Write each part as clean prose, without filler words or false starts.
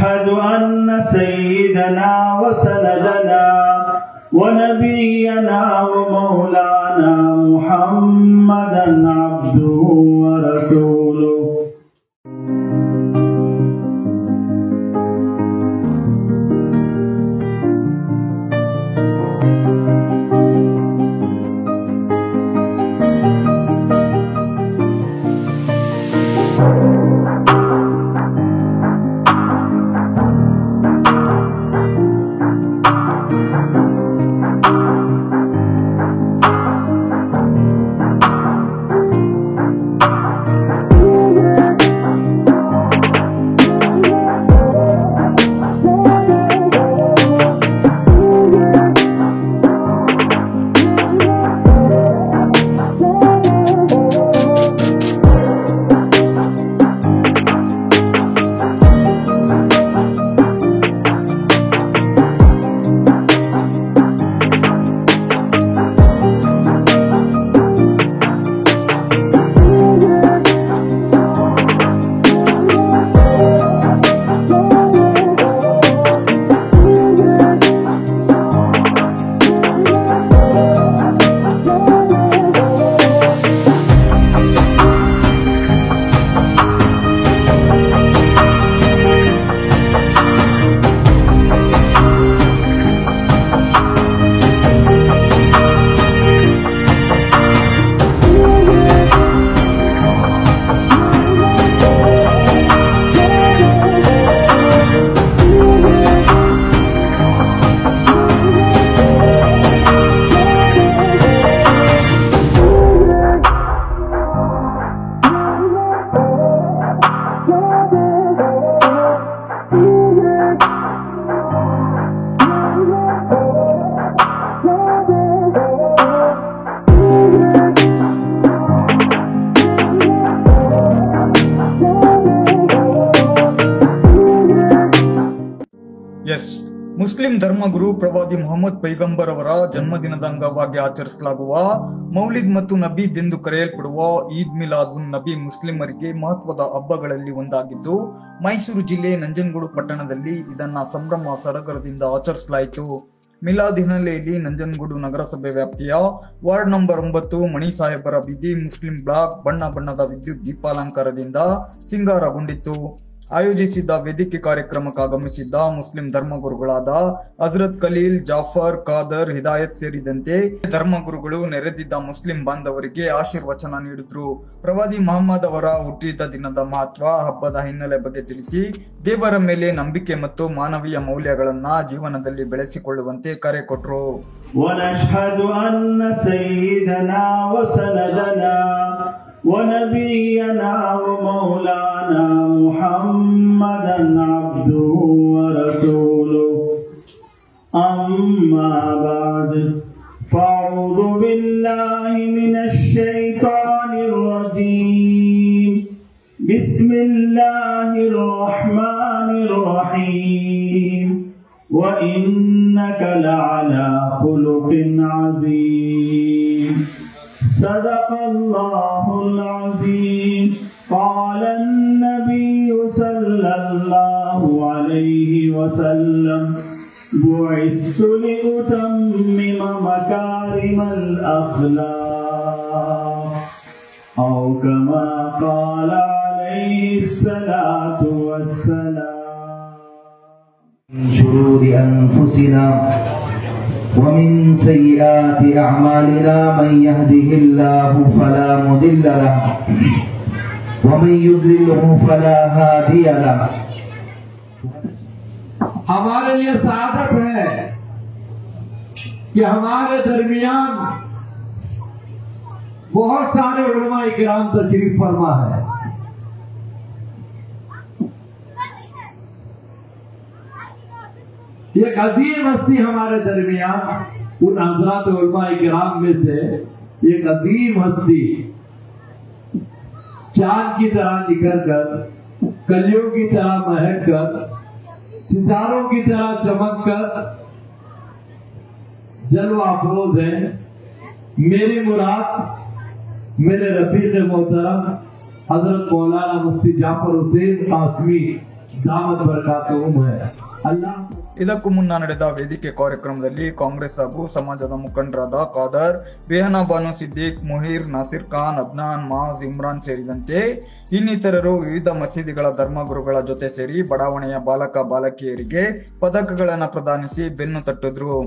ونشهد أن سيدنا وسندنا ونبينا ومولانا محمدا عبده ورسوله. Muslim ಧರ್ಮಗುರು ಪ್ರವಾದಿ ಮೊಹಮ್ಮದ್ ಪೈಗಂಬರ್ ಅವರ ಜನ್ಮದಿನದ ಅಂಗವಾಗಿ ಆಚರಿಸಲಾಗುವ ಮೌಲಿದ್ ಮತ್ತು ನಬೀದ್ ಎಂದು ಕರೆಯಲ್ಪಡುವ ಈದ್ ಮಿಲಾದ್ ಉನ್ ನಬಿ ಮುಸ್ಲಿಮರಿಗೆ ಮಹತ್ವದ ಹಬ್ಬಗಳಲ್ಲಿ ಒಂದಾಗಿದ್ದು, ಮೈಸೂರು ಜಿಲ್ಲೆ ನಂಜನಗೂಡು ಪಟ್ಟಣದಲ್ಲಿ ಇದನ್ನ ಸಂಭ್ರಮ ಸಡಗರದಿಂದ ಆಚರಿಸಲಾಯಿತು. ಮಿಲಾದ್ ಹಿನ್ನೆಲೆಯಲ್ಲಿ ನಂಜನಗೂಡು ನಗರಸಭೆ ವ್ಯಾಪ್ತಿಯ ವಾರ್ಡ್ ನಂಬರ್ 9 ಮಣಿ ಸಾಹೇಬರ ಬೀದಿ ಮುಸ್ಲಿಂ ಬ್ಲಾಕ್ ಬಣ್ಣ ಬಣ್ಣದ ವಿದ್ಯುತ್ ದೀಪಾಲಂಕಾರದಿಂದ ಸಿಂಗಾರಗೊಂಡಿತ್ತು. ಆಯೋಜಿಸಿದ್ದ ವೇದಿಕೆ ಕಾರ್ಯಕ್ರಮಕ್ಕೆ ಆಗಮಿಸಿದ್ದ ಮುಸ್ಲಿಂ ಧರ್ಮಗುರುಗಳಾದ ಹಜರತ್ ಖಲೀಲ್, ಜಾಫರ್, ಖಾದರ್, ಹಿದಾಯತ್ ಸೇರಿದಂತೆ ಧರ್ಮಗುರುಗಳು ನೆರೆದಿದ್ದ ಮುಸ್ಲಿಂ ಬಾಂಧವರಿಗೆ ಆಶೀರ್ವಚನ ನೀಡಿದ್ರು. ಪ್ರವಾದಿ ಮಹಮ್ಮದ್ ಅವರ ಹುಟ್ಟಿದ ದಿನದ ಮಹತ್ವ, ಹಬ್ಬದ ಹಿನ್ನೆಲೆ ಬಗ್ಗೆ ತಿಳಿಸಿ ದೇವರ ಮೇಲೆ ನಂಬಿಕೆ ಮತ್ತು ಮಾನವೀಯ ಮೌಲ್ಯಗಳನ್ನ ಜೀವನದಲ್ಲಿ ಬೆಳೆಸಿಕೊಳ್ಳುವಂತೆ ಕರೆ ಕೊಟ್ಟರು. ونبينا ومولانا محمدا عبده ورسوله. أما بعد، فأعوذ بالله من الشيطان الرجيم. بسم الله الرحمن الرحيم. وإنك لعلى خلق عظيم. صدق الله العظيم. قال النبي صلى الله عليه وسلم: بعثت لأتمم مكارم الأخلاق، أو كما قال عليه الصلاة والسلام. من شرور أنفسنا ومن سيئات أعمالنا، من يهده الله فلا مضل له ومن يضلله فلا هادي له. हमारे लिए सादत है कि हमारे दरमियान बहुत सारे उलमा इकराम तशरीफ फरमा है। एक अजीम हस्ती हमारे दरमियान, उन हजरात उलमा इकराम में से एक अजीम हस्ती चांद की तरह निकल कर, कलियों की तरह महक कर, सितारों की तरह चमक कर जलवा अफरोज है। मेरी मुराद मेरे रफीक मोहतरम हजरत मौलाना मुफ्ती जाफर हुसैन कासमी दामद बरकातुहुम है। अल्लाह ಇದಕ್ಕೂ ಮುನ್ನ ನಡೆದ ವೇದಿಕೆ ಕಾರ್ಯಕ್ರಮದಲ್ಲಿ ಕಾಂಗ್ರೆಸ್ ಹಾಗೂ ಸಮಾಜದ ಮುಖಂಡರಾದ ಖಾದರ್, ರೆಹನಾ ಬಾನು ಸಿದ್ದಿಕ್, ಮುಹೀರ್, ನಾಸಿರ್ ಖಾನ್, ಅದ್ನಾನ್, ಮಾಜ್, ಇಮ್ರಾನ್ ಸೇರಿದಂತೆ ಇನ್ನಿತರರು ವಿವಿಧ ಮಸೀದಿಗಳ ಧರ್ಮಗುರುಗಳ ಜೊತೆ ಸೇರಿ ಬಡಾವಣೆಯ ಬಾಲಕ ಬಾಲಕಿಯರಿಗೆ ಪದಕಗಳನ್ನು ಪ್ರದಾನಿಸಿ ಬೆನ್ನು ತಟ್ಟಿದ್ರು.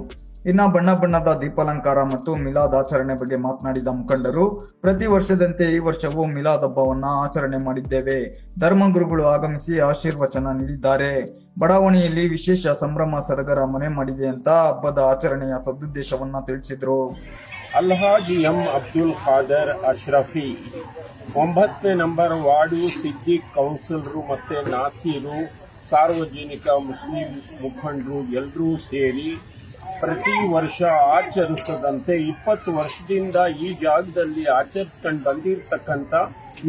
ಇನ್ನ ಬಣ್ಣ ಬಣ್ಣದ ದೀಪಾಲಂಕಾರ ಮತ್ತು ಮಿಲಾದ್ ಆಚರಣೆ ಬಗ್ಗೆ ಮಾತನಾಡಿದ ಮುಖಂಡರು, ಪ್ರತಿ ವರ್ಷದಂತೆ ಈ ವರ್ಷವೂ ಮಿಲಾದ್ ಹಬ್ಬವನ್ನ ಆಚರಣೆ ಮಾಡಿದ್ದೇವೆ. ಧರ್ಮಗುರುಗಳು ಆಗಮಿಸಿ ಆಶೀರ್ವಚನ ನೀಡಿದ್ದಾರೆ. ಬಡಾವಣೆಯಲ್ಲಿ ವಿಶೇಷ ಸಂಭ್ರಮ ಸಡಗರ ಮನೆ ಮಾಡಿದೆ ಅಂತ ಹಬ್ಬದ ಆಚರಣೆಯ ಸದುದ್ದೇಶವನ್ನ ತಿಳಿಸಿದ್ರು. ಅಲ್ಹಾಜಿ ಎಂ ಅಬ್ದುಲ್ ಖಾದರ್ ಅಶ್ರಫಿ 9ನೇ ನಂಬರ್ ವಾರ್ಡು ಸಿದ್ದಿಕ್ ಕೌನ್ಸಿಲರು ಮತ್ತೆ ನಾಸೀರು, ಸಾರ್ವಜನಿಕ ಮುಸ್ಲಿಂ ಮುಖಂಡರು ಎಲ್ಲರೂ ಸೇರಿ ಪ್ರತಿ ವರ್ಷ ಆಚರಿಸದಂತೆ 20 ವರ್ಷದಿಂದ ಈ ಜಾಗದಲ್ಲಿ ಆಚರಿಸ್ಕೊಂಡು ಬಂದಿರತಕ್ಕಂಥ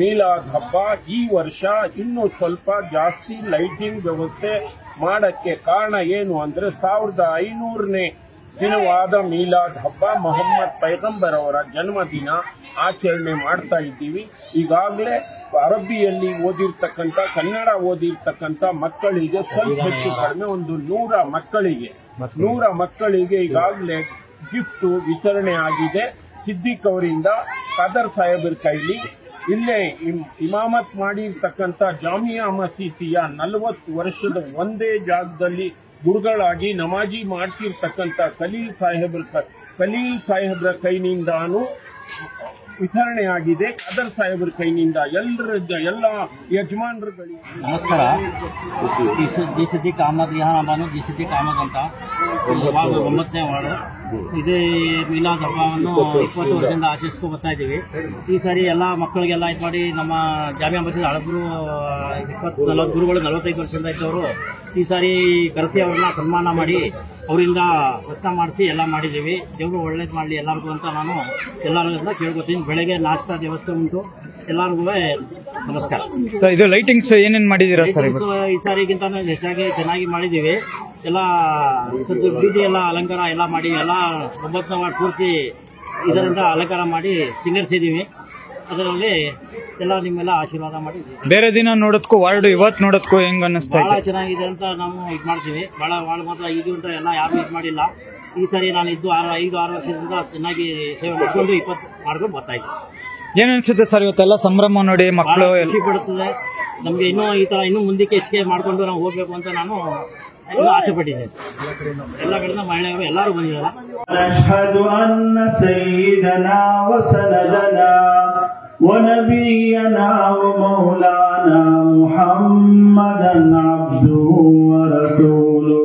ಮೀಲಾದ್ ಹಬ್ಬ ಈ ವರ್ಷ ಇನ್ನೂ ಸ್ವಲ್ಪ ಜಾಸ್ತಿ ಲೈಟಿಂಗ್ ವ್ಯವಸ್ಥೆ ಮಾಡಕ್ಕೆ ಕಾರಣ ಏನು ಅಂದ್ರೆ 1500ನೇ ದಿನವಾದ ಮೀಲಾದ್ ಹಬ್ಬ ಮೊಹಮ್ಮದ್ ಪೈಗಂಬರ್ ಅವರ ಜನ್ಮದಿನ ಆಚರಣೆ ಮಾಡ್ತಾ ಇದ್ದೀವಿ. ಈಗಾಗಲೇ ಅರಬಿಯಲ್ಲಿ ಓದಿರ್ತಕ್ಕಂಥ, ಕನ್ನಡ ಓದಿರ್ತಕ್ಕಂಥ ಮಕ್ಕಳಿಗೆ ಸ್ವಲ್ಪ ಹೆಚ್ಚು ಕಡಿಮೆ ಒಂದು 100 ಮಕ್ಕಳಿಗೆ ಈಗಾಗಲೇ ಗಿಫ್ಟ್ ವಿತರಣೆ ಆಗಿದೆ. ಸಿದ್ದಿಕ್ ಅವರಿಂದ ಖಾದರ್ ಸಾಹೇಬರ ಕೈಲಿ ಇಲ್ಲೇ ಇಮಾಮತ್ ಮಾಡಿರ್ತಕ್ಕಂಥ ಜಾಮಿಯಾ ಮಸೀದಿಯ 40 ವರ್ಷದ ಒಂದೇ ಜಾಗದಲ್ಲಿ ಗುರುಗಳಾಗಿ ನಮಾಜಿ ಮಾಡಿಸಿರ್ತಕ್ಕಂಥ ಖಲೀಲ್ ಸಾಹೇಬ್ರ ಕೈನಿಂದಾನು ವಿತರಣೆ ಆಗಿದೆ. ಖಾದರ್ ಸಾಹೇಬ್ರ ಕೈನಿಂದ ಎಲ್ಲ ಯಜಮಾನರುಗಳಿಗೆ ನಮಸ್ಕಾರ. ಜಿ ಸಿದ್ದಿಕ್ ಅಹಮದ್ ಜಿ ಸಿದ್ದಿಕ್ ಅಹಮದ್ ಅಂತ 9ನೇ ವಾರ್ಡು. ಇದೇ ಮಿಲಾದ್ ಹಬ್ಬವನ್ನು 20 ವರ್ಷದಿಂದ ಆಚರಿಸ್ಕೊ ಬರ್ತಾ ಇದ್ದೀವಿ. ಈ ಸಾರಿ ಎಲ್ಲ ಮಕ್ಕಳಿಗೆಲ್ಲ ಇದು ಮಾಡಿ ನಮ್ಮ ಜಾಮಿಯಾ ಮಸೀದಿ ಹಳಬರು 40 ಗುರುಗಳು 45 ವರ್ಷದಿಂದ ಇದ್ದವರು ಈ ಸಾರಿ ಕರೆಸಿ ಅವ್ರನ್ನ ಸನ್ಮಾನ ಮಾಡಿ ಅವರಿಂದ ರತ್ನ ಮಾಡಿಸಿ ಎಲ್ಲ ಮಾಡಿದ್ದೀವಿ. ದೇವರು ಒಳ್ಳೇದು ಮಾಡಲಿ ಎಲ್ಲರಿಗೂ ಅಂತ ನಾನು ಎಲ್ಲರಿಗೂ ಕೇಳ್ಕೊತೀನಿ. ಬೆಳಗ್ಗೆ ನಾಷ್ಟಾ ವ್ಯವಸ್ಥೆ ಉಂಟು. ಎಲ್ಲರಿಗೂ ನಮಸ್ಕಾರ. ಸರ್, ಇದು ಲೈಟಿಂಗ್ಸ್ ಏನೇನು ಮಾಡಿದ್ದೀರಾ ಸರ್? ಈ ಸಾರಿಗಿಂತ ಹೆಚ್ಚಾಗಿ ಚೆನ್ನಾಗಿ ಮಾಡಿದ್ದೀವಿ. ಎಲ್ಲ ಬೀದಿ ಎಲ್ಲ ಅಲಂಕಾರ ಎಲ್ಲ ಮಾಡಿ ಎಲ್ಲ 9ನೇ ವಾರ್ಡ್ ಪೂರ್ತಿ ಇದರಿಂದ ಅಲಂಕಾರ ಮಾಡಿ ಸಿಂಗರಿಸಿದ್ದೀವಿ. ಅದರಲ್ಲಿ ಎಲ್ಲ ನಿಮ್ಮೆಲ್ಲ ಆಶೀರ್ವಾದ ಮಾಡಿ. ಬೇರೆ ದಿನ ನೋಡೋದಕ್ಕೂ ವಾರ್ಡ್ ಇವತ್ತು ನೋಡೋದಕ್ಕೂ ಹೆಂಗ್ ಅನ್ನಿಸ್ತಾ ಇದೆ? ಬಹಳ ಚೆನ್ನಾಗಿದೆ ಅಂತ ನಾವು ಇದು ಮಾಡ್ತೀವಿ. ಬಹಳ ಮಾತ್ರ ಇದು ಅಂತ ಎಲ್ಲ ಯಾರು ಇದು ಮಾಡಿಲ್ಲ. ಈ ಸಾರಿ ನಾನು ಇದ್ದು 5-6 ವರ್ಷದಿಂದ ಚೆನ್ನಾಗಿ ಸೇವೆ ಮಾಡ್ಕೊಂಡು 20 ಮಾಡ್ಕೊಂಡು ಬರ್ತಾ ಇದ್ದೀನಿ. ಏನ್ ಅನ್ಸುತ್ತೆ ಸರ್ ಇವತ್ತೆಲ್ಲ ಸಂಭ್ರಮ ನೋಡಿ ಮಕ್ಕಳು? ಖುಷಿ ಪಡುತ್ತದೆ ನಮ್ಗೆ. ಇನ್ನೂ ಈ ತರ ಇನ್ನೂ ಮುಂದಕ್ಕೆ ಹೆಚ್ಚಿಗೆ ಮಾಡ್ಕೊಂಡು ನಾವು ಹೋಗ್ಬೇಕು ಅಂತ ನಾನು ಆಸೆ ಪಟ್ಟಿದ್ದೇನೆ. ಎಲ್ಲ ಕಡೆಯಿಂದ ಮಹಿಳೆಯರು ಎಲ್ಲರೂ ಬಂದಿದ್ದಾರೆ. ನಶ್ಹದು ಅನ್ನ ಸಯ್ಯಿದನಾ ವ ಸನದನಾ ವ ನಬಿಯನಾ ವ ಮೌಲಾನಾ ಮುಹಮ್ಮದನ್ ಅಬ್ದುಹು ವ ರಸೂಲುಹು.